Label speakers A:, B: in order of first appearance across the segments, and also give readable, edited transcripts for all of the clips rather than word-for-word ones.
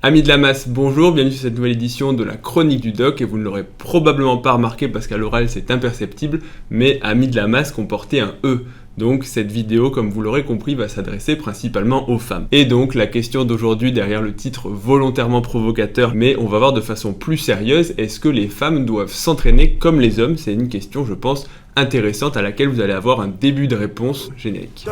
A: Amis de la masse, bonjour, bienvenue sur cette nouvelle édition de la Chronique du Doc, et vous ne l'aurez probablement pas remarqué parce qu'à l'oral c'est imperceptible, mais Amis de la masse comportait un E. Donc cette vidéo, comme vous l'aurez compris, va s'adresser principalement aux femmes. Et donc la question d'aujourd'hui derrière le titre volontairement provocateur, mais on va voir de façon plus sérieuse, est-ce que les femmes doivent s'entraîner comme les hommes? C'est une question, je pense, intéressante à laquelle vous allez avoir un début de réponse générique.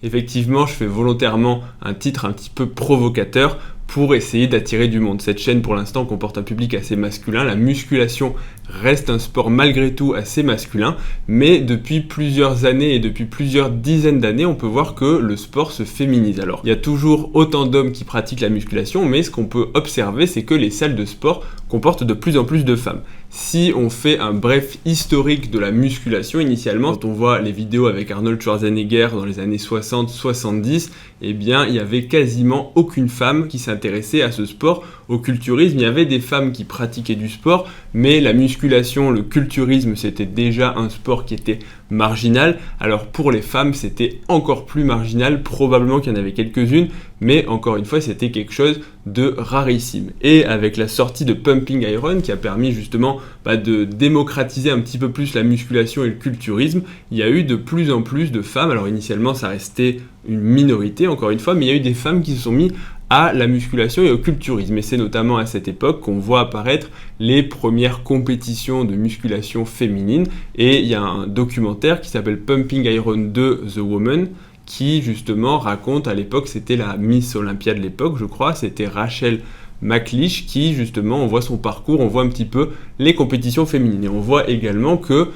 A: Effectivement, je fais volontairement un titre un petit peu provocateur pour essayer d'attirer du monde. Cette chaîne, pour l'instant, comporte un public assez masculin. La musculation reste un sport malgré tout assez masculin, mais depuis plusieurs années et depuis plusieurs dizaines d'années, on peut voir que le sport se féminise. Alors, il y a toujours autant d'hommes qui pratiquent la musculation, mais ce qu'on peut observer, c'est que les salles de sport comportent de plus en plus de femmes. Si on fait un bref historique de la musculation, initialement, quand on voit les vidéos avec Arnold Schwarzenegger dans les années 60-70, eh bien, il y avait quasiment aucune femme qui s'intéressait à ce sport. Au culturisme, il y avait des femmes qui pratiquaient du sport, mais la musculation, le culturisme, c'était déjà un sport qui était marginal. Alors pour les femmes, c'était encore plus marginal, probablement qu'il y en avait quelques-unes, mais encore une fois, c'était quelque chose de rarissime. Et avec la sortie de Pumping Iron, qui a permis justement de démocratiser un petit peu plus la musculation et le culturisme, il y a eu de plus en plus de femmes. Alors initialement, ça restait une minorité, encore une fois, mais il y a eu des femmes qui se sont mises à la musculation et au culturisme. Et c'est notamment à cette époque qu'on voit apparaître les premières compétitions de musculation féminine. Et il y a un documentaire qui s'appelle Pumping Iron 2 The Woman, qui justement raconte, à l'époque, c'était la Miss Olympia de l'époque, je crois, c'était Rachel McLish, qui justement, on voit son parcours, on voit un petit peu les compétitions féminines. Et on voit également que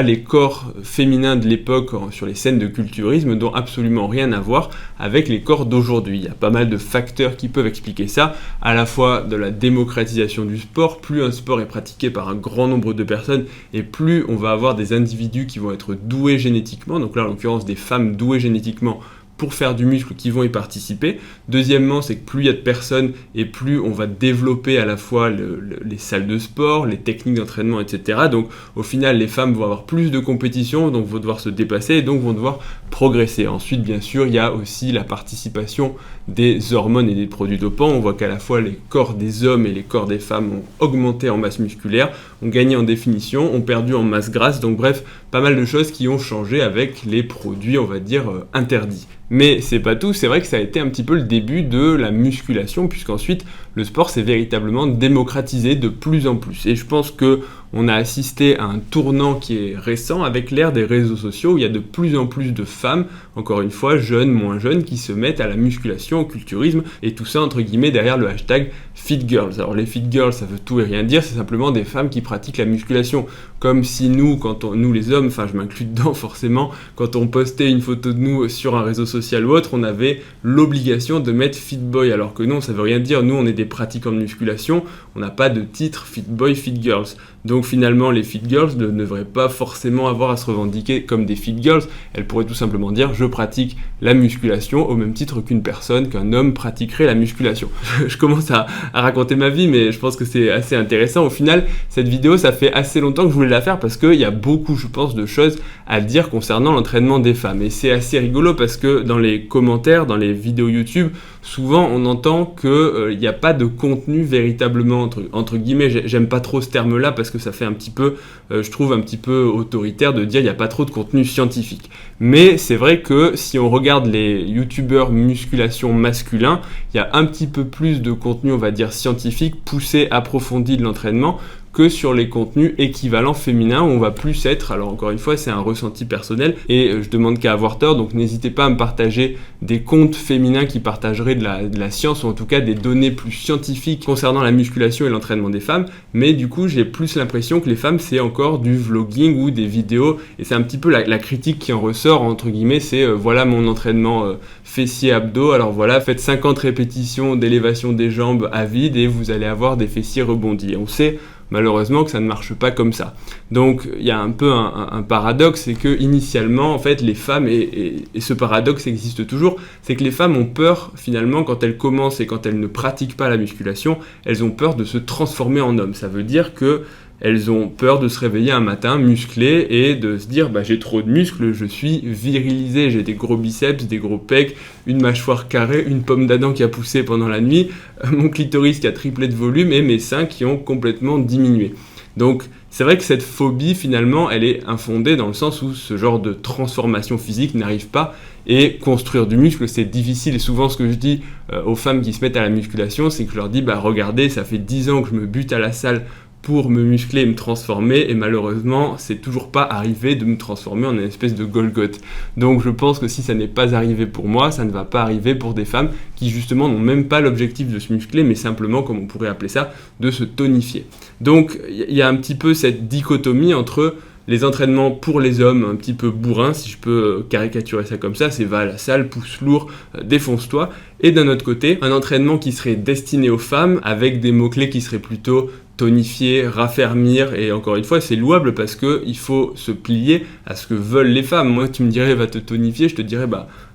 A: les corps féminins de l'époque sur les scènes de culturisme n'ont absolument rien à voir avec les corps d'aujourd'hui. Il y a pas mal de facteurs qui peuvent expliquer ça, à la fois de la démocratisation du sport. Plus un sport est pratiqué par un grand nombre de personnes, et plus on va avoir des individus qui vont être doués génétiquement, donc là en l'occurrence des femmes douées génétiquement pour faire du muscle qui vont y participer. Deuxièmement, c'est que plus il y a de personnes et plus on va développer à la fois les salles de sport, les techniques d'entraînement, etc. Donc au final, les femmes vont avoir plus de compétition, donc vont devoir se dépasser et donc vont devoir progresser. Ensuite, bien sûr, il y a aussi la participation des hormones et des produits dopants. On voit qu'à la fois les corps des hommes et les corps des femmes ont augmenté en masse musculaire, ont gagné en définition, ont perdu en masse grasse. Donc bref, pas mal de choses qui ont changé avec les produits, on va dire, interdits. Mais c'est pas tout, c'est vrai que ça a été un petit peu le début de la musculation, puisqu'ensuite le sport s'est véritablement démocratisé de plus en plus. Et je pense que on a assisté à un tournant qui est récent avec l'ère des réseaux sociaux, où il y a de plus en plus de femmes, encore une fois, jeunes, moins jeunes, qui se mettent à la musculation, au culturisme, et tout ça entre guillemets derrière le hashtag FitGirls. Alors les FitGirls, ça veut tout et rien dire, c'est simplement des femmes qui pratiquent la musculation. Comme si nous, nous les hommes, enfin je m'inclus dedans forcément, quand on postait une photo de nous sur un réseau social ou autre, on avait l'obligation de mettre Fit Boy, alors que non, ça veut rien dire. Nous, on est des pratiquants de musculation, on n'a pas de titre Fit Boy, Fit Girls. Donc finalement, les Fit Girls ne devraient pas forcément avoir à se revendiquer comme des Fit Girls. Elles pourraient tout simplement dire « je pratique la musculation » au même titre qu'un homme pratiquerait la musculation. Je commence à raconter ma vie, mais je pense que c'est assez intéressant. Au final, cette vidéo, ça fait assez longtemps que je voulais la faire parce qu'il y a beaucoup, je pense, de choses à dire concernant l'entraînement des femmes. Et c'est assez rigolo parce que dans les commentaires, dans les vidéos YouTube, souvent on entend qu'il n'y a pas de contenu véritablement, entre guillemets, j'aime pas trop ce terme-là parce que ça fait un petit peu, je trouve un petit peu autoritaire de dire il n'y a pas trop de contenu scientifique. Mais c'est vrai que si on regarde les youtubeurs musculation masculins, il y a un petit peu plus de contenu, on va dire scientifique, poussé, approfondi de l'entraînement, que sur les contenus équivalents féminins où on va plus être, alors encore une fois c'est un ressenti personnel et je demande qu'à avoir tort, donc n'hésitez pas à me partager des comptes féminins qui partageraient de la science ou en tout cas des données plus scientifiques concernant la musculation et l'entraînement des femmes, mais du coup j'ai plus l'impression que les femmes c'est encore du vlogging ou des vidéos et c'est un petit peu la critique qui en ressort entre guillemets, c'est voilà mon entraînement fessier abdos, alors voilà faites 50 répétitions d'élévation des jambes à vide et vous allez avoir des fessiers rebondis. On sait malheureusement que ça ne marche pas comme ça. Donc il y a un peu un paradoxe, c'est que initialement en fait les femmes, et ce paradoxe existe toujours, c'est que les femmes ont peur finalement quand elles commencent et quand elles ne pratiquent pas la musculation, elles ont peur de se transformer en homme. Ça veut dire que elles ont peur de se réveiller un matin musclées et de se dire j'ai trop de muscles, je suis virilisé, j'ai des gros biceps, des gros pecs, une mâchoire carrée, une pomme d'Adam qui a poussé pendant la nuit, mon clitoris qui a triplé de volume et mes seins qui ont complètement diminué. Donc c'est vrai que cette phobie finalement elle est infondée dans le sens où ce genre de transformation physique n'arrive pas, et construire du muscle c'est difficile. Et souvent ce que je dis aux femmes qui se mettent à la musculation, c'est que je leur dis regardez, ça fait 10 ans que je me bute à la salle pour me muscler et me transformer, et malheureusement c'est toujours pas arrivé de me transformer en une espèce de Golgoth. Donc je pense que si ça n'est pas arrivé pour moi, ça ne va pas arriver pour des femmes qui justement n'ont même pas l'objectif de se muscler, mais simplement, comme on pourrait appeler ça, de se tonifier. Donc il y a un petit peu cette dichotomie entre les entraînements pour les hommes un petit peu bourrins, si je peux caricaturer ça comme ça, c'est va à la salle, pousse lourd, défonce-toi, et d'un autre côté, un entraînement qui serait destiné aux femmes avec des mots-clés qui seraient plutôt tonifier, raffermir, et encore une fois c'est louable parce qu'il faut se plier à ce que veulent les femmes. Moi tu me dirais va te tonifier, je te dirais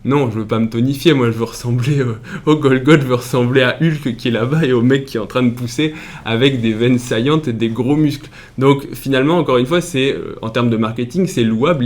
A: non, je veux pas me tonifier, moi je veux ressembler au Golgoth, je veux ressembler à Hulk qui est là-bas et au mec qui est en train de pousser avec des veines saillantes et des gros muscles. Donc finalement encore une fois c'est en termes de marketing c'est louable,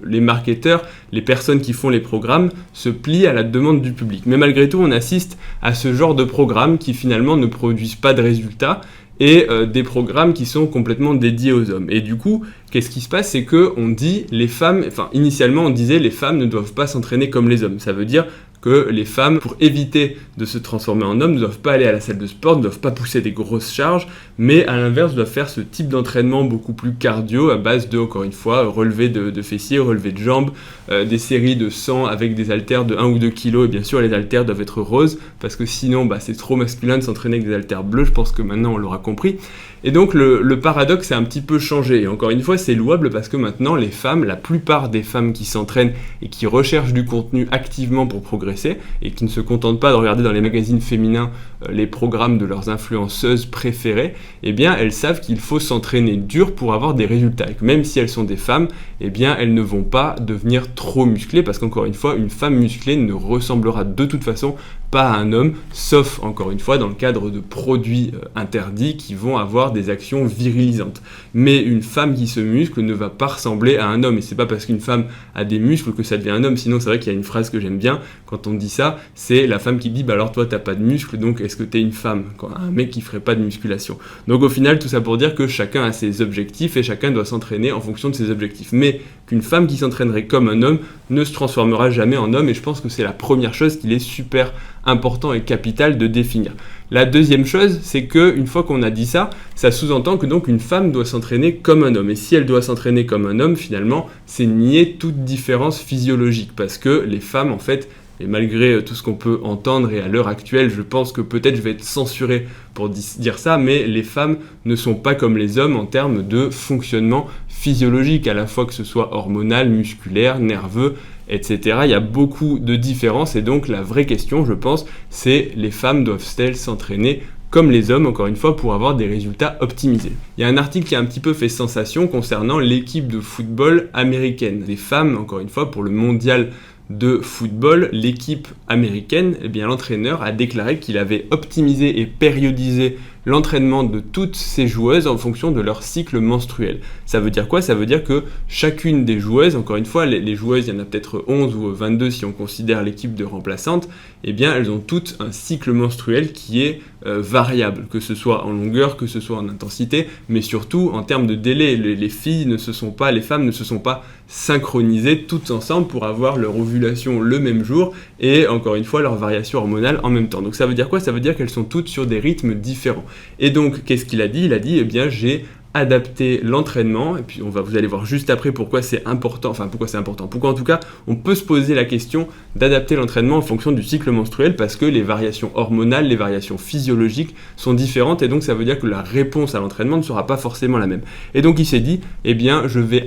A: les marketeurs, les personnes qui font les programmes se plient à la demande du public. Mais malgré tout on assiste à ce genre de programmes qui finalement ne produisent pas de résultats, et des programmes qui sont complètement dédiés aux hommes. Et du coup, qu'est-ce qui se passe, c'est qu'on dit les femmes, initialement on disait les femmes ne doivent pas s'entraîner comme les hommes. Ça veut dire que les femmes, pour éviter de se transformer en hommes, ne doivent pas aller à la salle de sport, ne doivent pas pousser des grosses charges, mais à l'inverse doivent faire ce type d'entraînement beaucoup plus cardio à base de, encore une fois, relevé de fessiers, relevé de jambes, des séries de 100 avec des haltères de 1 ou 2 kg, et bien sûr les haltères doivent être roses, parce que sinon c'est trop masculin de s'entraîner avec des haltères bleus, je pense que maintenant on l'aura compris. Et donc le paradoxe a un petit peu changé, et encore une fois c'est louable parce que maintenant les femmes, la plupart des femmes qui s'entraînent et qui recherchent du contenu activement pour progresser, et qui ne se contentent pas de regarder dans les magazines féminins les programmes de leurs influenceuses préférées, eh bien elles savent qu'il faut s'entraîner dur pour avoir des résultats, et que même si elles sont des femmes, eh bien elles ne vont pas devenir trop musclées, parce qu'encore une fois une femme musclée ne ressemblera de toute façon pas à un homme, sauf encore une fois dans le cadre de produits interdits qui vont avoir des actions virilisantes. Mais une femme qui se muscle ne va pas ressembler à un homme, et c'est pas parce qu'une femme a des muscles que ça devient un homme. Sinon c'est vrai qu'il y a une phrase que j'aime bien quand on dit ça, c'est la femme qui dit alors toi t'as pas de muscles, donc est-ce que t'es une femme, quoi, un mec qui ferait pas de musculation. Donc au final tout ça pour dire que chacun a ses objectifs et chacun doit s'entraîner en fonction de ses objectifs, mais qu'une femme qui s'entraînerait comme un homme ne se transformera jamais en homme, et je pense que c'est la première chose qu'il est super important et capital de définir. La deuxième chose, c'est que une fois qu'on a dit ça, ça sous-entend que donc une femme doit s'entraîner comme un homme. Et si elle doit s'entraîner comme un homme, finalement, c'est nier toute différence physiologique, parce que les femmes, en fait, et malgré tout ce qu'on peut entendre, et à l'heure actuelle, je pense que peut-être je vais être censuré pour dire ça, mais les femmes ne sont pas comme les hommes en termes de fonctionnement physiologique, à la fois que ce soit hormonal, musculaire, nerveux, etc. Il y a beaucoup de différences, et donc la vraie question, je pense, c'est les femmes doivent-elles s'entraîner comme les hommes, encore une fois, pour avoir des résultats optimisés. Il y a un article qui a un petit peu fait sensation concernant l'équipe de football américaine. Les femmes, encore une fois, pour le mondial de football, l'équipe américaine, eh bien l'entraîneur a déclaré qu'il avait optimisé et périodisé l'entraînement de toutes ces joueuses en fonction de leur cycle menstruel. Ça veut dire quoi ? Ça veut dire que chacune des joueuses, encore une fois, les joueuses, il y en a peut-être 11 ou 22 si on considère l'équipe de remplaçantes, eh bien elles ont toutes un cycle menstruel qui est variable, que ce soit en longueur, que ce soit en intensité, mais surtout en termes de délai. Les femmes ne se sont pas synchronisées toutes ensemble pour avoir leur ovulation le même jour et encore une fois leur variation hormonale en même temps. Donc ça veut dire quoi ? Ça veut dire qu'elles sont toutes sur des rythmes différents. Et donc qu'est-ce qu'il a dit ? Il a dit, eh bien j'ai adapter l'entraînement, et puis vous allez voir juste après pourquoi c'est important, pourquoi en tout cas on peut se poser la question d'adapter l'entraînement en fonction du cycle menstruel, parce que les variations hormonales, les variations physiologiques sont différentes, et donc ça veut dire que la réponse à l'entraînement ne sera pas forcément la même. Et donc il s'est dit, eh bien je vais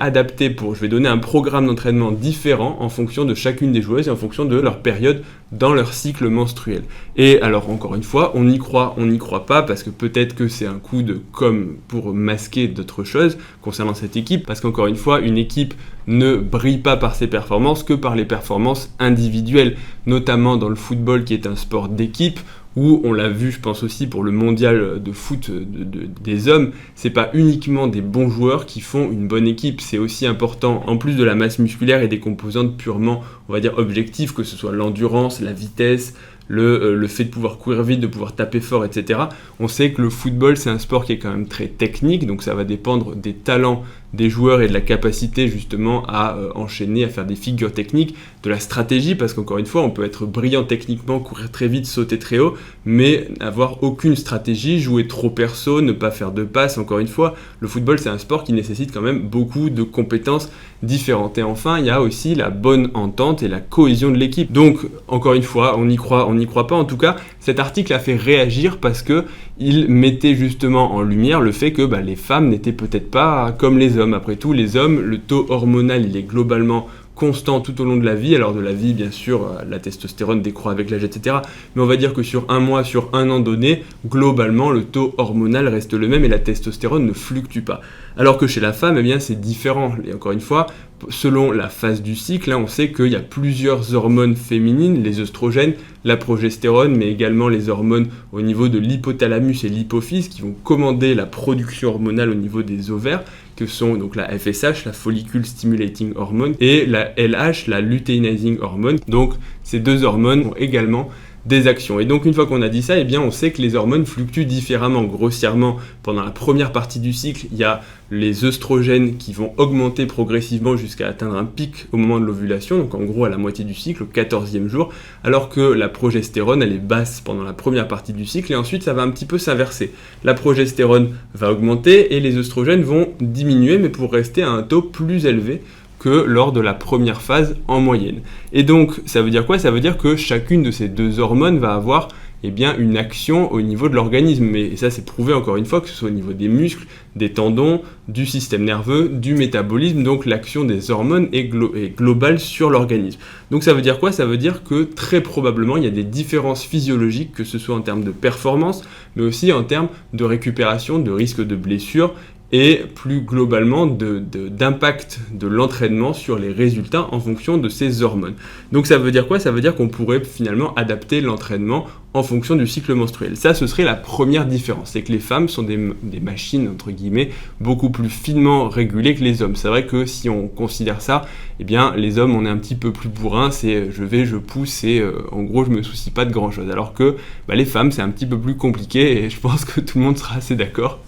A: donner un programme d'entraînement différent en fonction de chacune des joueuses et en fonction de leur période dans leur cycle menstruel. Et alors encore une fois, on y croit pas, parce que peut-être que c'est un coup de com' pour masquer d'autres choses concernant cette équipe, parce qu'encore une fois, une équipe ne brille pas par ses performances que par les performances individuelles, notamment dans le football qui est un sport d'équipe, où on l'a vu, je pense aussi pour le mondial de foot des hommes, c'est pas uniquement des bons joueurs qui font une bonne équipe, c'est aussi important, en plus de la masse musculaire et des composantes purement, on va dire, objectives, que ce soit l'endurance, la vitesse, le fait de pouvoir courir vite, de pouvoir taper fort, etc. On sait que le football, c'est un sport qui est quand même très technique, donc ça va dépendre des talents des joueurs et de la capacité justement à enchaîner, à faire des figures techniques, de la stratégie, parce qu'encore une fois, on peut être brillant techniquement, courir très vite, sauter très haut, mais n'avoir aucune stratégie, jouer trop perso, ne pas faire de passes. Encore une fois, le football, c'est un sport qui nécessite quand même beaucoup de compétences différentes. Et enfin, il y a aussi la bonne entente et la cohésion de l'équipe. Donc, encore une fois, on n'y croit pas. En tout cas, cet article a fait réagir parce que il mettait justement en lumière le fait que les femmes n'étaient peut-être pas comme les hommes. Après tout, les hommes, le taux hormonal, il est globalement constant tout au long de la vie. Alors de la vie, bien sûr, la testostérone décroît avec l'âge, etc. Mais on va dire que sur un mois, sur un an donné, globalement, le taux hormonal reste le même et la testostérone ne fluctue pas. Alors que chez la femme, eh bien, c'est différent. Et encore une fois, selon la phase du cycle, on sait qu'il y a plusieurs hormones féminines, les œstrogènes, la progestérone, mais également les hormones au niveau de l'hypothalamus et l'hypophyse qui vont commander la production hormonale au niveau des ovaires, que sont donc la FSH, la Follicle Stimulating Hormone, et la LH, la Luteinizing Hormone. Donc ces deux hormones ont également des actions. Et donc une fois qu'on a dit ça, eh bien on sait que les hormones fluctuent différemment. Grossièrement, pendant la première partie du cycle, il y a les œstrogènes qui vont augmenter progressivement jusqu'à atteindre un pic au moment de l'ovulation, donc en gros à la moitié du cycle, au 14e jour, alors que la progestérone, elle est basse pendant la première partie du cycle, et ensuite ça va un petit peu s'inverser. La progestérone va augmenter et les œstrogènes vont diminuer, mais pour rester à un taux plus élevé que lors de la première phase en moyenne. Et donc, ça veut dire quoi ? Ça veut dire que chacune de ces deux hormones va avoir une action au niveau de l'organisme. Et ça, c'est prouvé encore une fois, que ce soit au niveau des muscles, des tendons, du système nerveux, du métabolisme. Donc, l'action des hormones est globale sur l'organisme. Donc, ça veut dire quoi ? Ça veut dire que très probablement, il y a des différences physiologiques, que ce soit en termes de performance, mais aussi en termes de récupération, de risque de blessure, et plus globalement d'impact de l'entraînement sur les résultats en fonction de ces hormones. Donc ça veut dire quoi ? Ça veut dire qu'on pourrait finalement adapter l'entraînement en fonction du cycle menstruel. Ça, ce serait la première différence, c'est que les femmes sont des machines, entre guillemets, beaucoup plus finement régulées que les hommes. C'est vrai que si on considère ça, eh bien, les hommes, on est un petit peu plus bourrin, c'est je pousse et en gros, je me soucie pas de grand-chose. Alors que les femmes, c'est un petit peu plus compliqué et je pense que tout le monde sera assez d'accord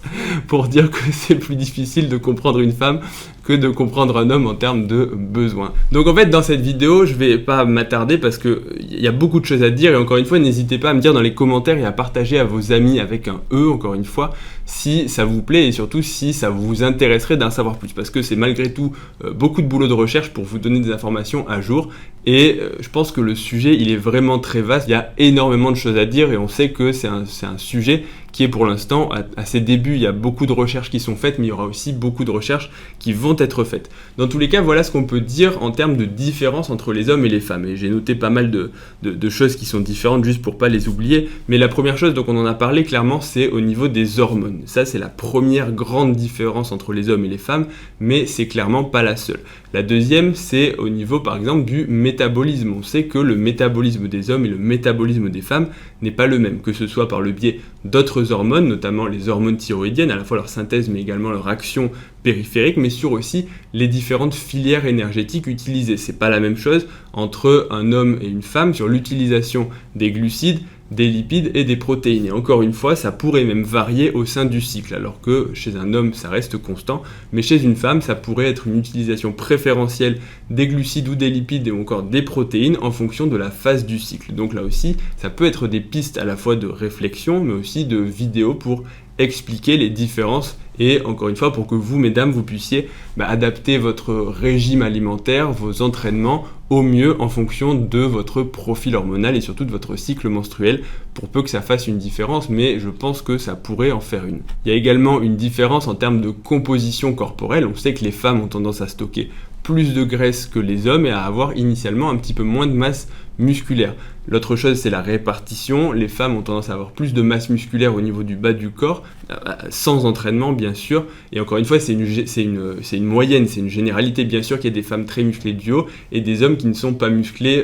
A: pour dire que c'est plus difficile de comprendre une femme que de comprendre un homme en termes de besoins. Donc en fait, dans cette vidéo, je vais pas m'attarder parce que il y a beaucoup de choses à dire et encore une fois, n'hésitez pas à me dire dans les commentaires et à partager à vos amis avec un E, encore une fois, si ça vous plaît et surtout si ça vous intéresserait d'en savoir plus, parce que c'est malgré tout beaucoup de boulot de recherche pour vous donner des informations à jour et je pense que le sujet, il est vraiment très vaste, il y a énormément de choses à dire et on sait que c'est un sujet qui est pour l'instant à ses débuts. Il y a beaucoup de recherches qui sont faites, mais il y aura aussi beaucoup de recherches qui vont être faites. Dans tous les cas, voilà ce qu'on peut dire en termes de différence entre les hommes et les femmes. Et j'ai noté pas mal de choses qui sont différentes, juste pour pas les oublier. Mais la première chose, donc on en a parlé clairement, c'est au niveau des hormones. Ça, c'est la première grande différence entre les hommes et les femmes, mais c'est clairement pas la seule. La deuxième, c'est au niveau, par exemple, du métabolisme. On sait que le métabolisme des hommes et le métabolisme des femmes n'est pas le même, que ce soit par le biais d'autres hormones, notamment les hormones thyroïdiennes, à la fois leur synthèse mais également leur action périphérique, mais sur aussi les différentes filières énergétiques utilisées. C'est pas la même chose entre un homme et une femme sur l'utilisation des glucides, des lipides et des protéines. Et encore une fois, ça pourrait même varier au sein du cycle, alors que chez un homme, ça reste constant, mais chez une femme, ça pourrait être une utilisation préférentielle des glucides ou des lipides ou encore des protéines en fonction de la phase du cycle. Donc là aussi, ça peut être des pistes à la fois de réflexion, mais aussi de vidéos pour expliquer les différences et encore une fois pour que vous, mesdames, vous puissiez adapter votre régime alimentaire, vos entraînements au mieux en fonction de votre profil hormonal et surtout de votre cycle menstruel pour peu que ça fasse une différence, mais je pense que ça pourrait en faire une. Il y a également une différence en termes de composition corporelle. On sait que les femmes ont tendance à stocker plus de graisse que les hommes et à avoir initialement un petit peu moins de masse musculaire. L'autre chose, c'est la répartition. Les femmes ont tendance à avoir plus de masse musculaire au niveau du bas du corps, sans entraînement bien sûr. Et encore une fois, c'est une moyenne, c'est une généralité. Bien sûr qu'il y a des femmes très musclées du haut et des hommes qui ne sont pas musclés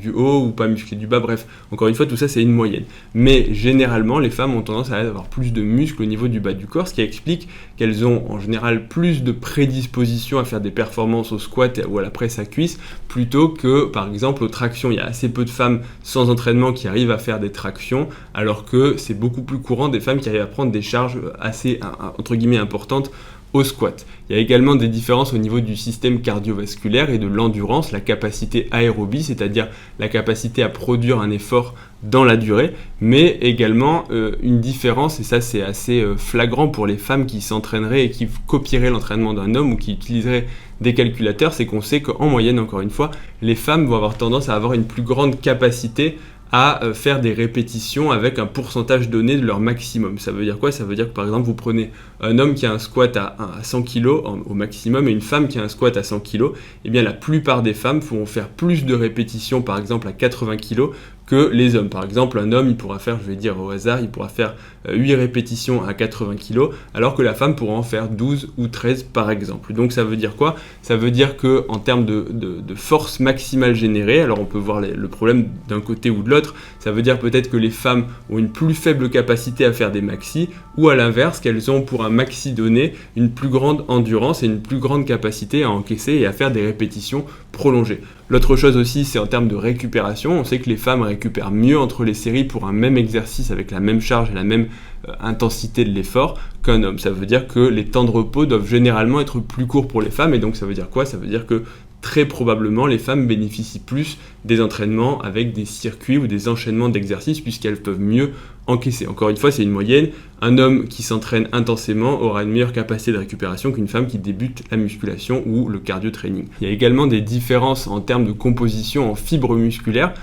A: du haut ou pas musclés du bas. Bref, encore une fois, tout ça c'est une moyenne. Mais généralement, les femmes ont tendance à avoir plus de muscles au niveau du bas du corps, ce qui explique qu'elles ont en général plus de prédisposition à faire des performances au squat ou à la presse à cuisse, plutôt que par exemple aux tractions. Il y a assez peu de femmes sans entraînement qui arrivent à faire des tractions, alors que c'est beaucoup plus courant des femmes qui arrivent à prendre des charges assez, entre guillemets, importantes au squat. Il y a également des différences au niveau du système cardiovasculaire et de l'endurance, la capacité aérobie, c'est-à-dire la capacité à produire un effort dans la durée, mais également une différence, et ça c'est assez flagrant pour les femmes qui s'entraîneraient et qui copieraient l'entraînement d'un homme ou qui utiliseraient des calculateurs, c'est qu'on sait qu'en moyenne, encore une fois, les femmes vont avoir tendance à avoir une plus grande capacité à faire des répétitions avec un pourcentage donné de leur maximum. Ça veut dire quoi? Ça veut dire que par exemple vous prenez un homme qui a un squat à 100 kg au maximum et une femme qui a un squat à 100 kg, et bien la plupart des femmes pourront faire plus de répétitions par exemple à 80 kg que les hommes. Par exemple, un homme, il pourra faire, je vais dire au hasard, il pourra faire 8 répétitions à 80 kg, alors que la femme pourra en faire 12 ou 13 par exemple. Donc ça veut dire quoi? Ça veut dire qu'en termes de force maximale générée, alors on peut voir le problème d'un côté ou de l'autre, ça veut dire peut-être que les femmes ont une plus faible capacité à faire des maxis, ou à l'inverse, qu'elles ont pour un maxi donné une plus grande endurance et une plus grande capacité à encaisser et à faire des répétitions prolongées. L'autre chose aussi, c'est en termes de récupération. On sait que les femmes récupèrent mieux entre les séries pour un même exercice avec la même charge et la même intensité de l'effort qu'un homme. Ça veut dire que les temps de repos doivent généralement être plus courts pour les femmes et donc ça veut dire quoi? Ça veut dire que très probablement les femmes bénéficient plus des entraînements avec des circuits ou des enchaînements d'exercices puisqu'elles peuvent mieux encaisser. Encore une fois, c'est une moyenne. Un homme qui s'entraîne intensément aura une meilleure capacité de récupération qu'une femme qui débute la musculation ou le cardio-training. Il y a également des différences en termes de composition en fibres musculaires.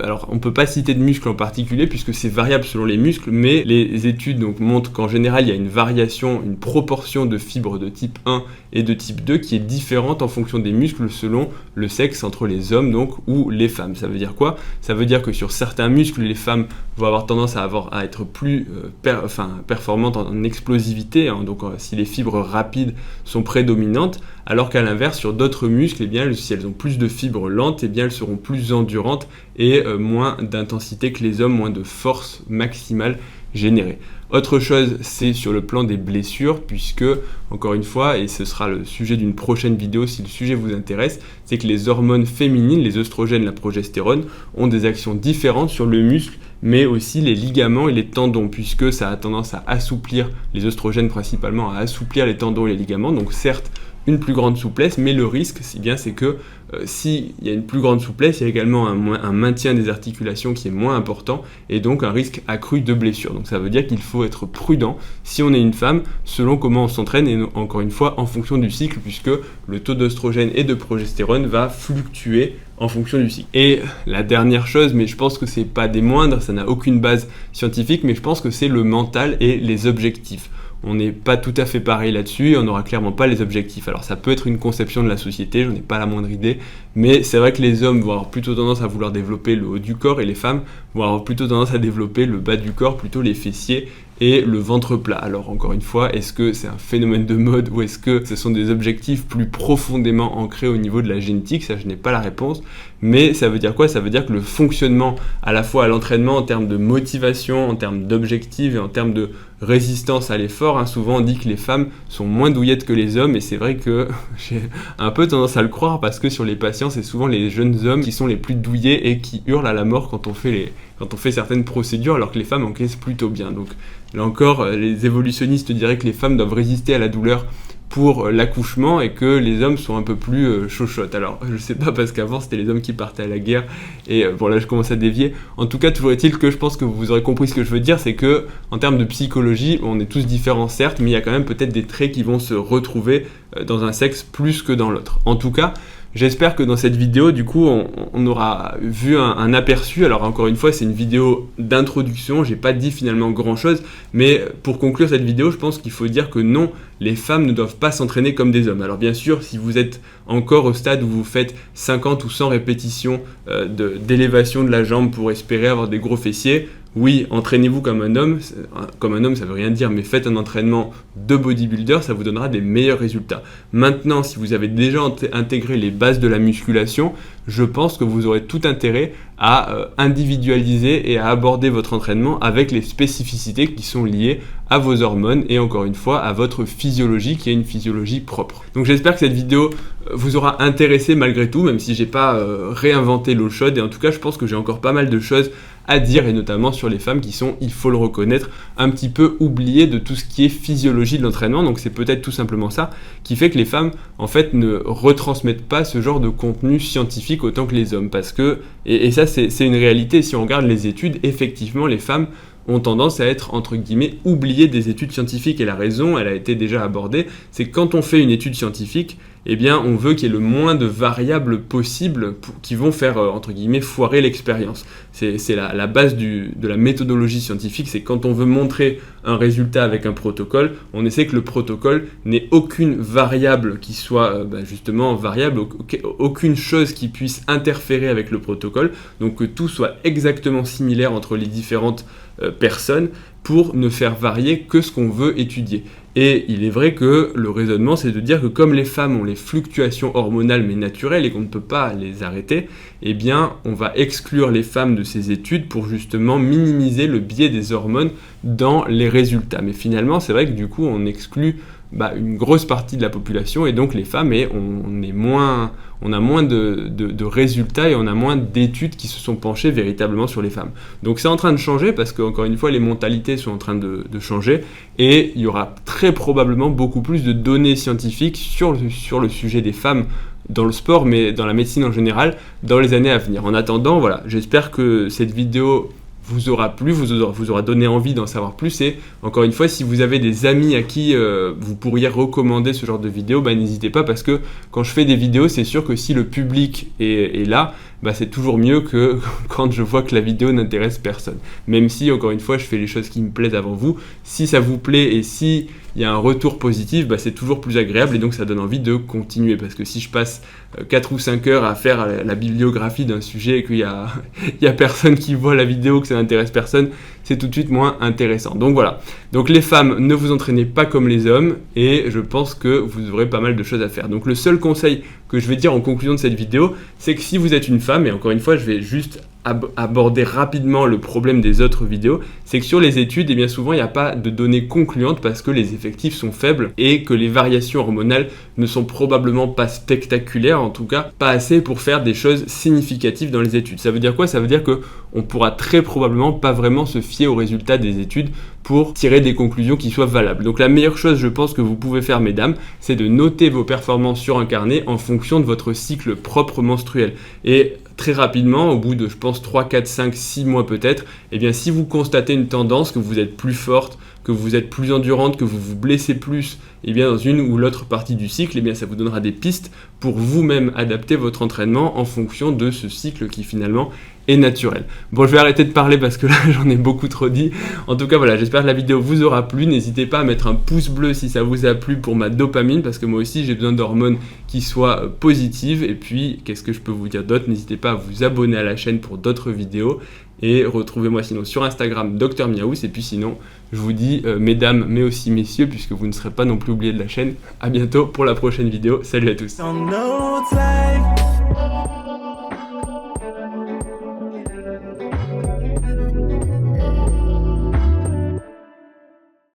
A: Alors, on ne peut pas citer de muscles en particulier puisque c'est variable selon les muscles, mais les études montrent qu'en général, il y a une variation, une proportion de fibres de type 1 et de type 2 qui est différente en fonction des muscles selon le sexe entre les hommes ou les femmes. Ça veut dire quoi? Ça veut dire que sur certains muscles, les femmes vont avoir tendance à être plus performantes en explosivité, si les fibres rapides sont prédominantes, alors qu'à l'inverse, sur d'autres muscles, si elles ont plus de fibres lentes, elles seront plus endurantes et moins d'intensité que les hommes, moins de force maximale générée. Autre chose, c'est sur le plan des blessures, puisque, encore une fois, et ce sera le sujet d'une prochaine vidéo si le sujet vous intéresse, c'est que les hormones féminines, les œstrogènes, la progestérone, ont des actions différentes sur le muscle, mais aussi les ligaments et les tendons, puisque ça a tendance à assouplir, les œstrogènes principalement, à assouplir les tendons et les ligaments, donc certes, une plus grande souplesse, mais le risque, c'est que s'il y a une plus grande souplesse, il y a également un maintien des articulations qui est moins important et donc un risque accru de blessure. Donc ça veut dire qu'il faut être prudent si on est une femme selon comment on s'entraîne et encore une fois en fonction du cycle puisque le taux d'œstrogène et de progestérone va fluctuer en fonction du cycle. Et la dernière chose, mais je pense que c'est pas des moindres, ça n'a aucune base scientifique, mais je pense que c'est le mental et les objectifs. On n'est pas tout à fait pareil là-dessus et on n'aura clairement pas les objectifs. Alors ça peut être une conception de la société, j'en ai pas la moindre idée, mais c'est vrai que les hommes vont avoir plutôt tendance à vouloir développer le haut du corps et les femmes vont avoir plutôt tendance à développer le bas du corps, plutôt les fessiers et le ventre plat. Alors encore une fois, est-ce que c'est un phénomène de mode ou est-ce que ce sont des objectifs plus profondément ancrés au niveau de la génétique? Ça, je n'ai pas la réponse, mais ça veut dire quoi? Ça veut dire que le fonctionnement à la fois à l'entraînement en termes de motivation, en termes d'objectifs et en termes de résistance à l'effort, souvent on dit que les femmes sont moins douillettes que les hommes et c'est vrai que j'ai un peu tendance à le croire parce que sur les patients, c'est souvent les jeunes hommes qui sont les plus douillets et qui hurlent à la mort quand on fait certaines procédures alors que les femmes encaissent plutôt bien. Donc là encore, les évolutionnistes diraient que les femmes doivent résister à la douleur pour l'accouchement et que les hommes sont un peu plus chochottes. Alors je sais pas parce qu'avant c'était les hommes qui partaient à la guerre et bon là je commence à dévier. En tout cas toujours est-il que je pense que vous aurez compris ce que je veux dire, c'est que en termes de psychologie on est tous différents certes, mais il y a quand même peut-être des traits qui vont se retrouver dans un sexe plus que dans l'autre. En tout cas, j'espère que dans cette vidéo, du coup, on aura vu un aperçu. Alors encore une fois, c'est une vidéo d'introduction, j'ai pas dit finalement grand chose, mais pour conclure cette vidéo, je pense qu'il faut dire que non, les femmes ne doivent pas s'entraîner comme des hommes. Alors bien sûr, si vous êtes encore au stade où vous faites 50 ou 100 répétitions d'élévation de la jambe pour espérer avoir des gros fessiers, oui, entraînez-vous comme un homme. Comme un homme, ça veut rien dire, mais faites un entraînement de bodybuilder, ça vous donnera des meilleurs résultats. Maintenant, si vous avez déjà intégré les bases de la musculation, je pense que vous aurez tout intérêt à individualiser et à aborder votre entraînement avec les spécificités qui sont liées à vos hormones et encore une fois à votre physiologie qui est une physiologie propre. Donc j'espère que cette vidéo vous aura intéressé malgré tout, même si j'ai pas réinventé l'eau chaude, et en tout cas je pense que j'ai encore pas mal de choses à dire, et notamment sur les femmes qui sont, il faut le reconnaître, un petit peu oubliées de tout ce qui est physiologie de l'entraînement. Donc c'est peut-être tout simplement ça qui fait que les femmes en fait ne retransmettent pas ce genre de contenu scientifique autant que les hommes, parce que, et ça c'est une réalité, si on regarde les études, effectivement les femmes ont tendance à être, entre guillemets, oubliées des études scientifiques. Et la raison, elle a été déjà abordée, c'est que quand on fait une étude scientifique, eh bien, on veut qu'il y ait le moins de variables possibles qui vont faire, entre guillemets, foirer l'expérience. C'est la base de la méthodologie scientifique, c'est quand on veut montrer un résultat avec un protocole, on essaie que le protocole n'ait aucune variable qui soit justement variable, aucune chose qui puisse interférer avec le protocole, donc que tout soit exactement similaire entre les différentes personnes pour ne faire varier que ce qu'on veut étudier. Et il est vrai que le raisonnement, c'est de dire que comme les femmes ont les fluctuations hormonales mais naturelles et qu'on ne peut pas les arrêter, eh bien, on va exclure les femmes de ces études pour justement minimiser le biais des hormones dans les résultats. Mais finalement, c'est vrai que du coup, on exclut une grosse partie de la population et donc les femmes, et on a moins de résultats et on a moins d'études qui se sont penchées véritablement sur les femmes. Donc c'est en train de changer parce qu'encore une fois les mentalités sont en train de changer et il y aura très probablement beaucoup plus de données scientifiques sur le sujet des femmes dans le sport, mais dans la médecine en général, dans les années à venir. En attendant, voilà, j'espère que cette vidéo vous aura plu, vous aura donné envie d'en savoir plus, et encore une fois, si vous avez des amis à qui vous pourriez recommander ce genre de vidéo, n'hésitez pas, parce que quand je fais des vidéos, c'est sûr que si le public est là, c'est toujours mieux que quand je vois que la vidéo n'intéresse personne. Même si, encore une fois, je fais les choses qui me plaisent avant vous, si ça vous plaît et si il y a un retour positif, c'est toujours plus agréable et donc ça donne envie de continuer, parce que si je passe 4 ou 5 heures à faire la bibliographie d'un sujet et qu'il y a personne qui voit la vidéo, que ça n'intéresse personne, c'est tout de suite moins intéressant. Donc voilà, donc les femmes, ne vous entraînez pas comme les hommes et je pense que vous aurez pas mal de choses à faire. Donc le seul conseil que je vais dire en conclusion de cette vidéo, c'est que si vous êtes une femme, et encore une fois je vais juste aborder rapidement le problème des autres vidéos, c'est que sur les études, bien souvent il n'y a pas de données concluantes parce que les effectifs sont faibles et que les variations hormonales ne sont probablement pas spectaculaires, en tout cas pas assez pour faire des choses significatives dans les études. Ça veut dire quoi? Ça veut dire qu'on pourra très probablement pas vraiment se fier aux résultats des études pour tirer des conclusions qui soient valables. Donc la meilleure chose, je pense, que vous pouvez faire, mesdames, c'est de noter vos performances sur un carnet en fonction de votre cycle propre menstruel. Et très rapidement, au bout de, je pense, 3, 4, 5, 6 mois peut-être, si vous constatez une tendance, que vous êtes plus forte, que vous êtes plus endurante, que vous vous blessez plus, dans une ou l'autre partie du cycle, ça vous donnera des pistes pour vous-même adapter votre entraînement en fonction de ce cycle qui finalement est naturel. Bon, je vais arrêter de parler parce que là j'en ai beaucoup trop dit. En tout cas voilà, j'espère que la vidéo vous aura plu. N'hésitez pas à mettre un pouce bleu si ça vous a plu pour ma dopamine, parce que moi aussi j'ai besoin d'hormones qui soient positives. Et puis qu'est-ce que je peux vous dire d'autre? N'hésitez pas à vous abonner à la chaîne pour d'autres vidéos. Et retrouvez-moi sinon sur Instagram Dr Miaous. Et puis sinon, je vous dis mesdames mais aussi messieurs, puisque vous ne serez pas non plus oubliés de la chaîne. À bientôt pour la prochaine vidéo. Salut à tous.